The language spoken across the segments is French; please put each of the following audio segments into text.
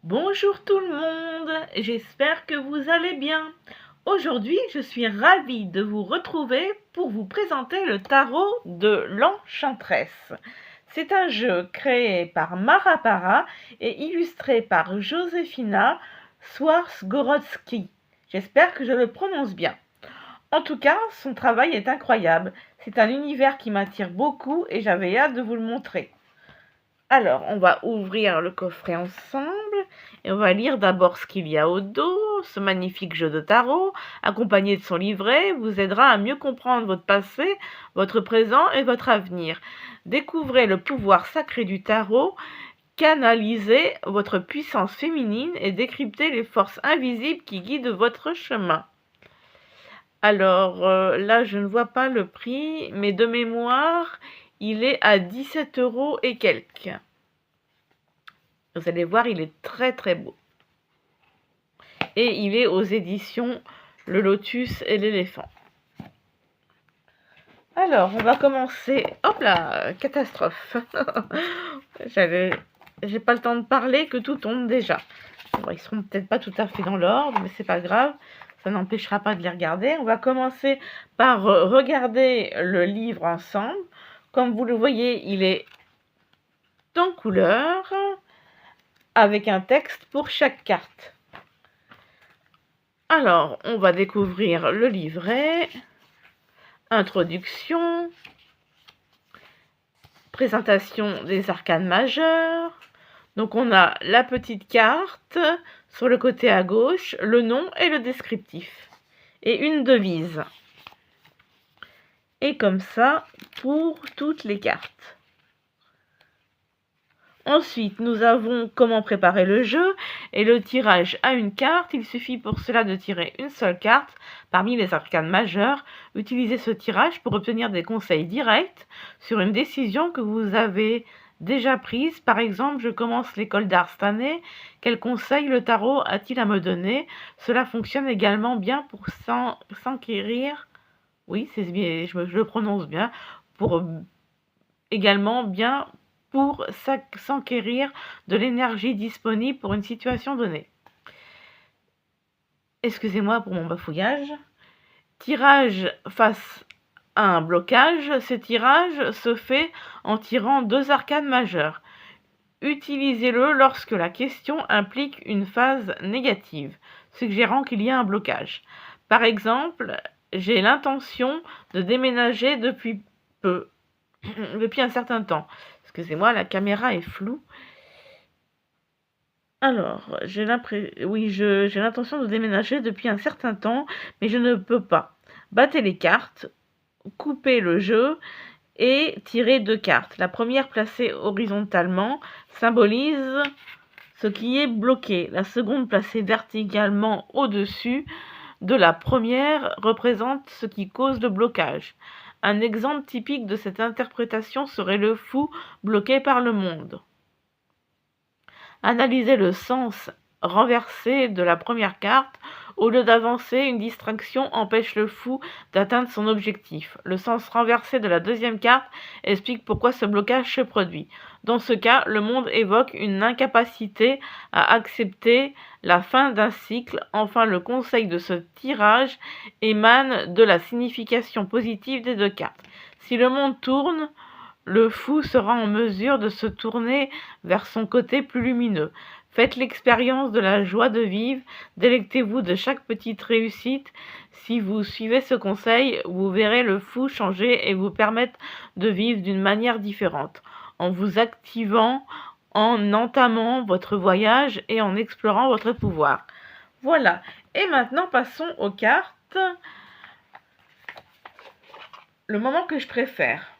Bonjour tout le monde, j'espère que vous allez bien. Aujourd'hui, je suis ravie de vous retrouver pour vous présenter le tarot de l'Enchantresse. C'est un jeu créé par Marapara et illustré par Josefina Swarzgorodzki. J'espère que je le prononce bien. En tout cas, son travail est incroyable. C'est un univers qui m'attire beaucoup et j'avais hâte de vous le montrer. Alors, on va ouvrir le coffret ensemble et on va lire d'abord ce qu'il y a au dos. Ce magnifique jeu de tarot, accompagné de son livret, vous aidera à mieux comprendre votre passé, votre présent et votre avenir. Découvrez le pouvoir sacré du tarot, canalisez votre puissance féminine et décryptez les forces invisibles qui guident votre chemin. Alors, là, je ne vois pas le prix, mais de mémoire, il est à 17 € et quelques. Vous allez voir, il est très très beau. Et il est aux éditions Le Lotus et l'Éléphant. Alors, on va commencer... Hop là, catastrophe. J'ai pas le temps de parler que tout tombe déjà. Bon, ils seront peut-être pas tout à fait dans l'ordre, mais c'est pas grave. Ça n'empêchera pas de les regarder. On va commencer par regarder le livre ensemble. Comme vous le voyez, il est en couleur, avec un texte pour chaque carte. Alors, on va découvrir le livret, introduction, présentation des arcanes majeures. Donc, on a la petite carte sur le côté à gauche, le nom et le descriptif, et une devise. Et comme ça, pour toutes les cartes. Ensuite, nous avons comment préparer le jeu et le tirage à une carte. Il suffit pour cela de tirer une seule carte parmi les arcanes majeures. Utilisez ce tirage pour obtenir des conseils directs sur une décision que vous avez déjà prise. Par exemple, je commence l'école d'art cette année. Quel conseil le tarot a-t-il à me donner? Cela fonctionne également bien pour s'enquérir. Oui, c'est bien, je le prononce bien. Pour également bien pour s'enquérir de l'énergie disponible pour une situation donnée. Excusez-moi pour mon bafouillage. Tirage face à un blocage. Ce tirage se fait en tirant deux arcanes majeures. Utilisez-le lorsque la question implique une phase négative, suggérant qu'il y a un blocage. Par exemple, j'ai l'intention de déménager depuis un certain temps. Excusez-moi, la caméra est floue. Alors, j'ai l'intention de déménager depuis un certain temps, mais je ne peux pas. Battez les cartes, coupez le jeu et tirez deux cartes. La première placée horizontalement symbolise ce qui est bloqué. La seconde placée verticalement au-dessus de la première représente ce qui cause le blocage. Un exemple typique de cette interprétation serait le fou bloqué par le monde. Analysez le sens renversé de la première carte Au lieu d'avancer, une distraction empêche le fou d'atteindre son objectif. Le sens renversé de la deuxième carte explique pourquoi ce blocage se produit. Dans ce cas, le monde évoque une incapacité à accepter la fin d'un cycle. Enfin, le conseil de ce tirage émane de la signification positive des deux cartes. Si le monde tourne, le fou sera en mesure de se tourner vers son côté plus lumineux. Faites l'expérience de la joie de vivre, délectez-vous de chaque petite réussite. Si vous suivez ce conseil, vous verrez le fou changer et vous permettre de vivre d'une manière différente, en vous activant, en entamant votre voyage et en explorant votre pouvoir. Voilà, et maintenant passons aux cartes. Le moment que je préfère.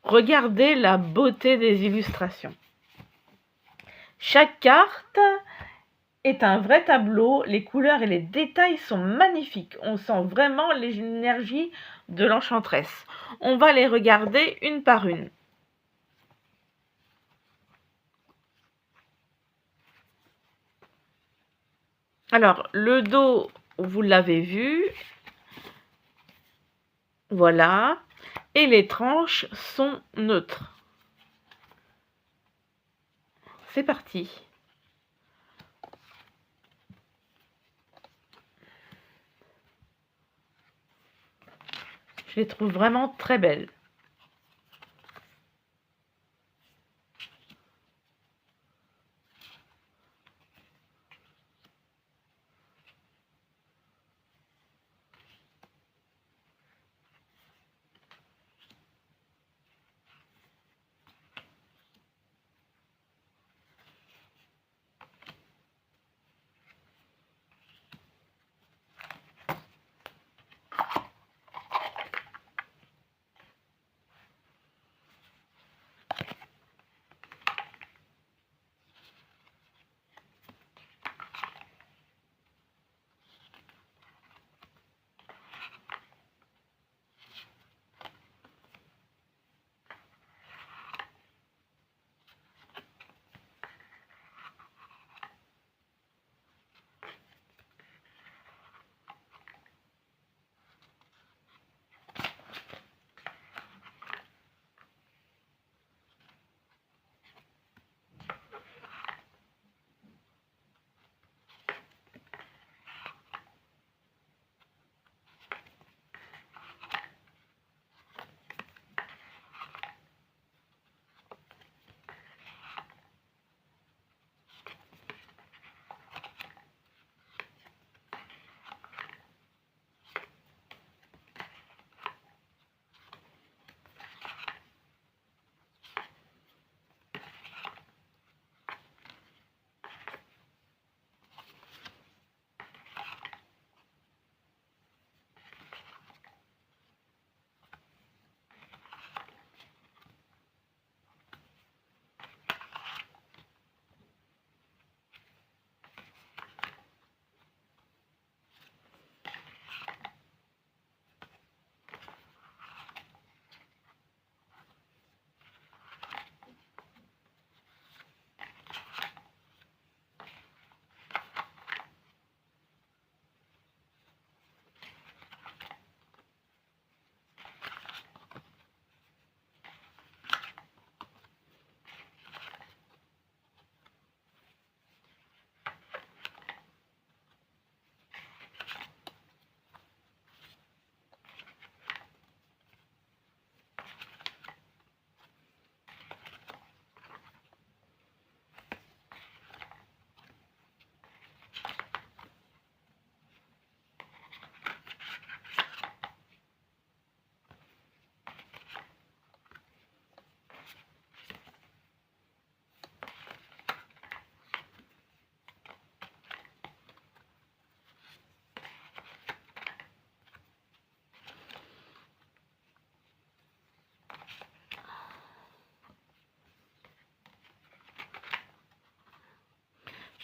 Regardez la beauté des illustrations. Chaque carte est un vrai tableau, les couleurs et les détails sont magnifiques. On sent vraiment l'énergie de l'enchanteresse. On va les regarder une par une. Alors, le dos, vous l'avez vu. Voilà. Et les tranches sont neutres. C'est parti. Je les trouve vraiment très belles.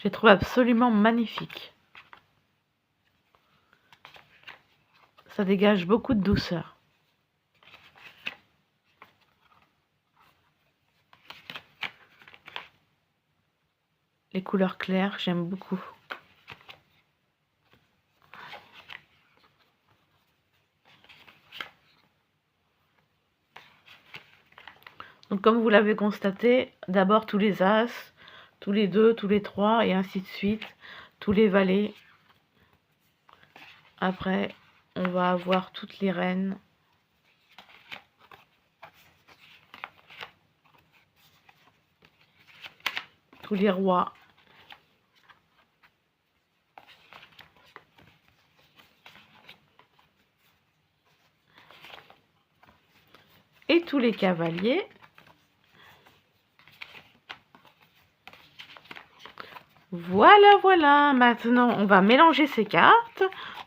Je les trouve absolument magnifiques. Ça dégage beaucoup de douceur. les couleurs claires, j'aime beaucoup. Donc comme vous l'avez constaté, d'abord tous les As, tous les 2, tous les 3 et ainsi de suite, tous les valets. Après, on va avoir toutes les reines. Tous les rois. Et tous les cavaliers. Voilà, voilà. Maintenant, on va mélanger ces cartes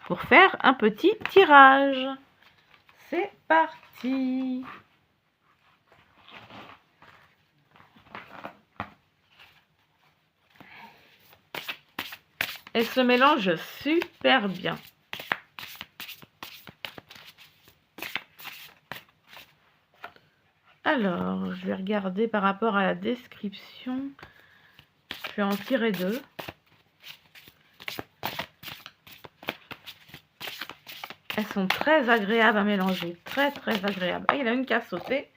pour faire un petit tirage. C'est parti. Elle se mélange super bien. Alors, je vais regarder par rapport à la description. Je vais en tirer 2. Elles sont très agréables à mélanger. Très, très agréables. Ah, il y en a une qui a sauté.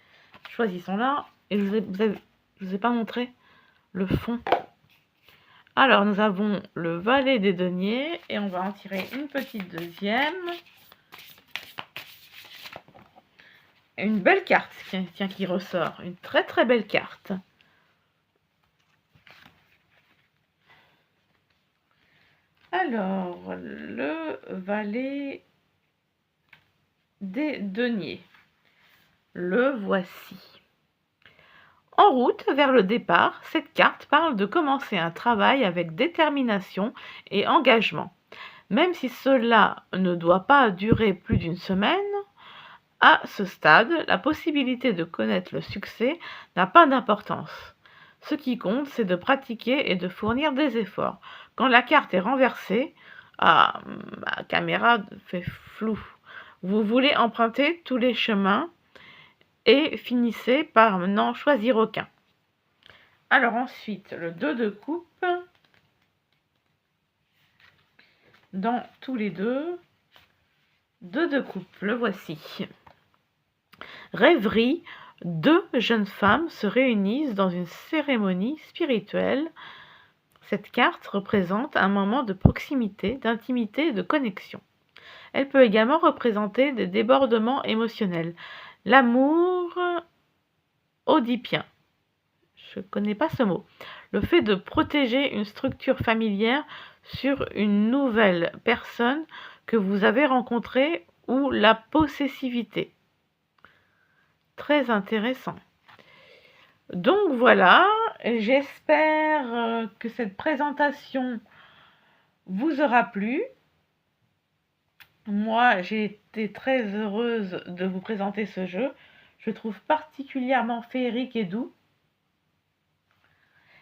Choisissons-la. Et je vous ai pas montré le fond. Alors, nous avons le valet des deniers. Et on va en tirer une petite deuxième. Une belle carte, tiens, qui ressort. Une très, très belle carte. Alors, le valet des deniers. Le voici. En route vers le départ, cette carte parle de commencer un travail avec détermination et engagement. Même si cela ne doit pas durer plus d'une semaine, à ce stade, la possibilité de connaître le succès n'a pas d'importance. Ce qui compte, c'est de pratiquer et de fournir des efforts. Quand la carte est renversée, ma caméra fait flou. Vous voulez emprunter tous les chemins et finissez par n'en choisir aucun. Alors ensuite, le 2 de coupe. Dans tous les deux, 2 de coupe, le voici. Rêverie, 2 jeunes femmes se réunissent dans une cérémonie spirituelle. Cette carte représente un moment de proximité, d'intimité et de connexion. Elle peut également représenter des débordements émotionnels. L'amour oedipien. Je ne connais pas ce mot. Le fait de protéger une structure familière sur une nouvelle personne que vous avez rencontrée ou la possessivité. Très intéressant. Donc voilà, j'espère que cette présentation vous aura plu. Moi, j'ai été très heureuse de vous présenter ce jeu. Je le trouve particulièrement féerique et doux.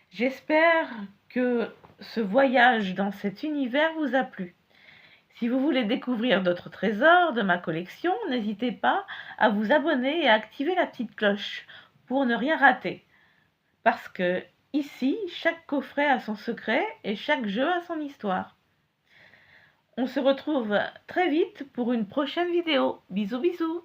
J'espère que ce voyage dans cet univers vous a plu. Si vous voulez découvrir d'autres trésors de ma collection, n'hésitez pas à vous abonner et à activer la petite cloche pour ne rien rater. Parce que ici, chaque coffret a son secret et chaque jeu a son histoire. On se retrouve très vite pour une prochaine vidéo. Bisous bisous.